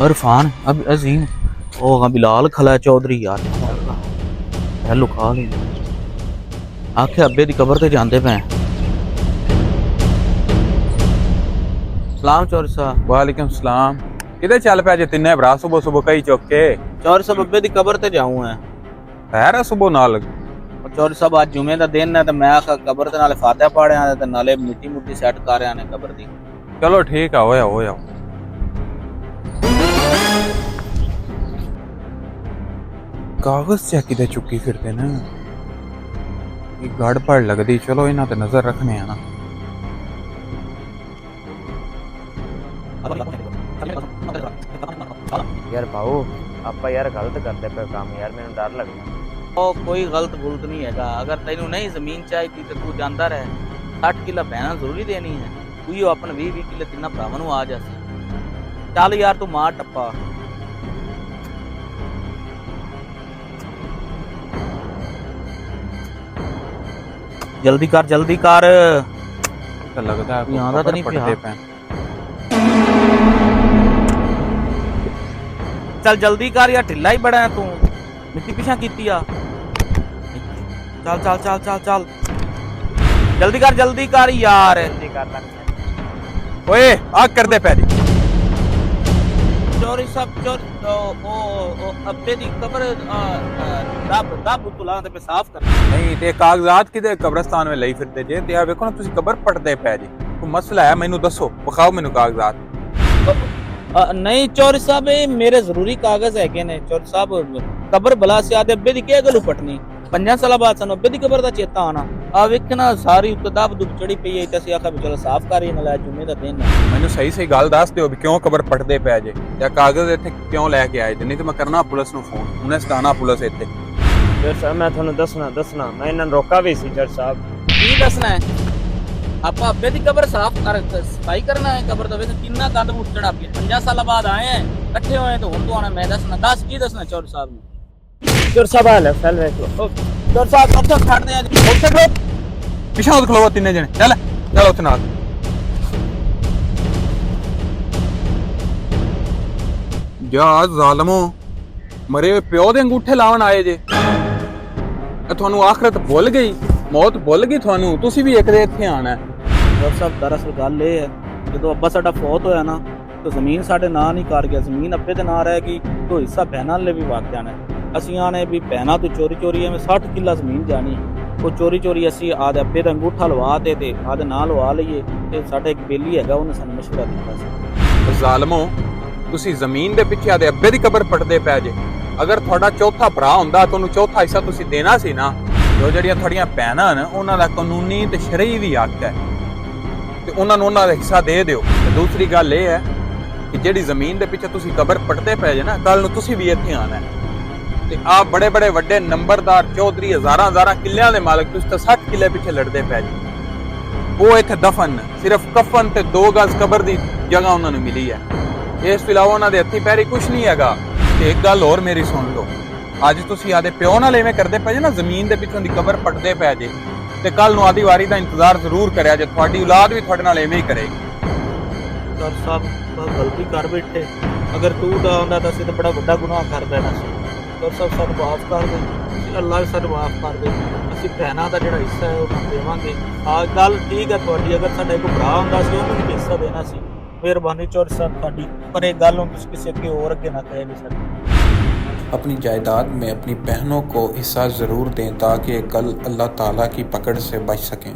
इरफान अब अजीम ओ हाँ बिलाल खला चौधरी यार हेलो खा ले आखे अब्बे दी कबर ते जांदे पे सलाम चौधरी साहब। वालेकुम सलाम। किधर चल पे जे तिन्ने भरा सुबह सुबह कई चौक के चौधरी साहब अब्बे दी कबर ते जाऊं है है सुबह नाल। और चौधरी साहब आज जुमे दा दिन है ते मैं आखा कबर ते नाले फातिहा पढ़िया ते नाले मिट्टी मुट्टी सेट कर रहे ने कबर दी। चलो ठीक है होया कागज चेक किधर चुकी फिरते ना ये गड़बड़ लगदी। चलो इन्हां ते नजर रखने हैं ना। यार भाऊ ਆਪਾਂ यार गलत करते पे काम यार मैंने डर लगदा। ओ कोई गलत गुलत नहीं हैगा। अगर तेनू नहीं जमीन चाहिए तो तू जानदा रह 60 किलो बहना जरूरी देनी है तू ही अपन 20 किलो तिना भरावां नू आ जासी। चल यार तू मार टप्पा जल्दी कर तो लगदा है यहाँ दा तो नहीं पड़ते पिया। पे चल जल्दी कर यार ढिल्ला ही बड़ा है तू मिट्टी पीछा कीती आ। चल चल चल चल चल जल्दी कर यार। जल्दी कर लग ओए आग कर दे पैरी। चोरी सब चोर ओ अब्बे दी कब्र दब तुला ते पे साफ कर। नहीं ते कागजात किधर कब्रिस्तान में लई फिरते जे ते आ वेखो ना तुसी कबर पटदे पै जे। कोई मसला है मैनू दसो विखाओ मैनू कागजात। नहीं चोरी साहब ये मेरे जरूरी कागज है ने। चोरी साहब कबर बला से आदे अब्बे दी क्या गल पटनी 5 साल बाद सानू अब्बे दी कबर दा चेता आना आ वेखना सारी उत्ते दब दुब चढ़ी पई है ते असि आखा भी चलो साफ कर ही ना लै जुमे दा दिन है। मैनू सही गल दस दिओ भी क्यों कबर पटदे पै जे या कागज इत्थे क्यों लैके आए जे। नहीं तो मैं करना पुलिस नू फोन उन्हें सटाना पुलिस इत्थे। जज साहब मैं थानू दसना मैं इन्हां रोका भी सी जज साहब। की दसना है आप अब्बे दी कबर साफ कर सफाई करना है कबर दा। वेख कितना गंद मुट्टड़ा पिया 5 साल बाद आए हैं इकट्ठे होए तो हुन तो आना मैं दसना 10 की दसना चोर साहब ने। जज साहब आले फैल देख लो चोर साहब कब तक छाड़ दे आज उठे खलो पिछा उठ खलो तीने जने चल चल उठ नाल। जा जालमो मरे प्यो दे अंगूठे लावन आए जे थानू आखरत भुल गई मौत भुल गई थानू तुसी भी एक दे इत्थे आना है। चोर साहब दरअसल गल ये है जो अब्बा साडा फौत होया ना तो जमीन साडे नां नहीं कर गया जमीन अब्बे दे नां रह गई तो हिस्सा बहना ले भी वाक जाना है। ਅਸੀਂ ਆਣੇ ਵੀ ਪਹਿਨਾ ਤੋਂ ਚੋਰੀ ਐਵੇਂ 60 ਕਿੱਲਾ ਜ਼ਮੀਨ ਜਾਣੀ ਉਹ ਚੋਰੀ ਅਸੀਂ ਆਦੇ ਅੱਬੇ ਦਾ ਅੰਗੂਠਾ ਲਵਾ ਤੇ ਆਦੇ ਨਾਲ ਲਵਾ ਲਈਏ ਤੇ ਸਾਡਾ ਇੱਕ ਬੇਲੀ ਹੈਗਾ ਉਹਨੇ ਸਾਨੂੰ ਮਸ਼ਵਰਾ ਦਿੱਤਾ ਸੀ। ਜ਼ਾਲਮੋ ਤੁਸੀਂ ਜ਼ਮੀਨ ਦੇ ਪਿੱਛੇ ਆਦੇ ਅੱਬੇ ਦੀ ਕਬਰ ਪਟਦੇ ਪੈ ਜੇ। ਅਗਰ ਤੁਹਾਡਾ ਚੌਥਾ ਭਰਾ ਹੁੰਦਾ ਤੁਹਾਨੂੰ ਚੌਥਾ ਹਿੱਸਾ ਤੁਸੀਂ ਦੇਣਾ ਸੀ ਨਾ। ਜੋ ਜਿਹੜੀਆਂ ਤੁਹਾਡੀਆਂ ਭੈਣਾਂ ਨੇ ਉਹਨਾਂ ਦਾ ਕਾਨੂੰਨੀ ਤੇ ਸ਼ਰਈ ਵੀ ਹੱਕ ਹੈ ਤੇ ਉਹਨਾਂ ਨੂੰ ਉਹਨਾਂ ਦਾ ਹਿੱਸਾ ਦੇ ਦਿਓ। ਤੇ ਦੂਸਰੀ ਗੱਲ ਇਹ ਹੈ ਕਿ ਜਿਹੜੀ ਜ਼ਮੀਨ ਦੇ ਪਿੱਛੇ ਤੁਸੀਂ ਕਬਰ ਪਟਦੇ ਪੈ ਜੇ ਨਾ ਕੱਲ ਨੂੰ ਤੁਸੀਂ ਵੀ ਇੱਥੇ ਆਣਾ ਹੈ। ਤੇ ਆ ਬੜੇ ਬੜੇ ਵੱਡੇ ਨੰਬਰਦਾਰ ਚੌਧਰੀ ਹਜ਼ਾਰਾਂ ਕਿੱਲਿਆਂ ਦੇ ਮਾਲਕ ਤੁਸੀਂ ਤਾਂ 60 ਕਿੱਲੇ ਪਿੱਛੇ ਲੜਦੇ ਪੈ ਜੀ। ਉਹ ਇੱਥੇ ਦਫਨ ਸਿਰਫ ਕਫਨ ਤੇ 2 ਗਜ਼ ਕਬਰ ਦੀ ਜਗ੍ਹਾ ਉਹਨਾਂ ਨੂੰ ਮਿਲੀ ਹੈ। ਇਸ ਤੋਂ ਇਲਾਵਾ ਉਹਨਾਂ ਦੇ ਹੱਥੀ ਪੈਰੀ ਕੁਝ ਨਹੀਂ ਹੈਗਾ। ਤੇ ਇੱਕ ਗੱਲ ਹੋਰ ਮੇਰੀ ਸੁਣ ਲਓ ਅੱਜ ਤੁਸੀਂ ਆਦੇ ਪਿਓ ਨਾਲ ਐਵੇਂ ਕਰਦੇ ਪਏ ਜੇ ਨਾ ਜ਼ਮੀਨ ਦੇ ਪਿੱਛੋਂ ਦੀ ਕਬਰ ਪਟਦੇ ਪੈ ਜੇ ਤੇ ਕੱਲ ਨੂੰ ਆਦੀ ਵਾਰੀ ਦਾ ਇੰਤਜ਼ਾਰ ਜ਼ਰੂਰ ਕਰਿਆ ਜੇ ਤੁਹਾਡੀ ਔਲਾਦ ਵੀ ਤੁਹਾਡੇ ਨਾਲ ਐਵੇਂ ਹੀ ਕਰੇਗੀ। ਚੋਰ ਸਾਹਿਬ ਬਹੁਤ ਗਲਤੀ ਕਰ ਬੈਠੇ ਅਗਰ ਤੂੰ ਦਾ ਆਉਂਦਾ ਤਾਂ ਅਸੀਂ ਤਾਂ ਬੜਾ ਵੱਡਾ ਗੁਨਾਹ ਕਰ ਦੇਣਾ ਸੀ। ਚੋਰ ਸਾਹਿਬ ਸਾਨੂੰ ਮਾਫ ਕਰ ਦੇ ਅੱਲਾਹ ਸਾਨੂੰ ਮਾਫ ਕਰ ਦੇ ਅਸੀਂ ਭੈਣਾਂ ਦਾ ਜਿਹੜਾ ਹਿੱਸਾ ਹੈ ਉਹ ਦੇਵਾਂਗੇ। ਆ ਗੱਲ ਠੀਕ ਹੈ ਤੁਹਾਡੀ ਅਗਰ ਸਾਡਾ ਇੱਕ ਭਰਾ ਹੁੰਦਾ ਸੀ ਉਹਨੂੰ ਵੀ ਹਿੱਸਾ ਦੇਣਾ ਸੀ। ਮਿਹਰਬਾਨੀ ਚੋਰ ਸਾਹਿਬ ਤੁਹਾਡੀ पर एक गल तुम किसी के और अगे ना कह नहीं सकते। अपनी जायदाद में अपनी बहनों को हिस्सा ज़रूर दें ताकि कल अल्लाह ताला की पकड़ से बच सकें।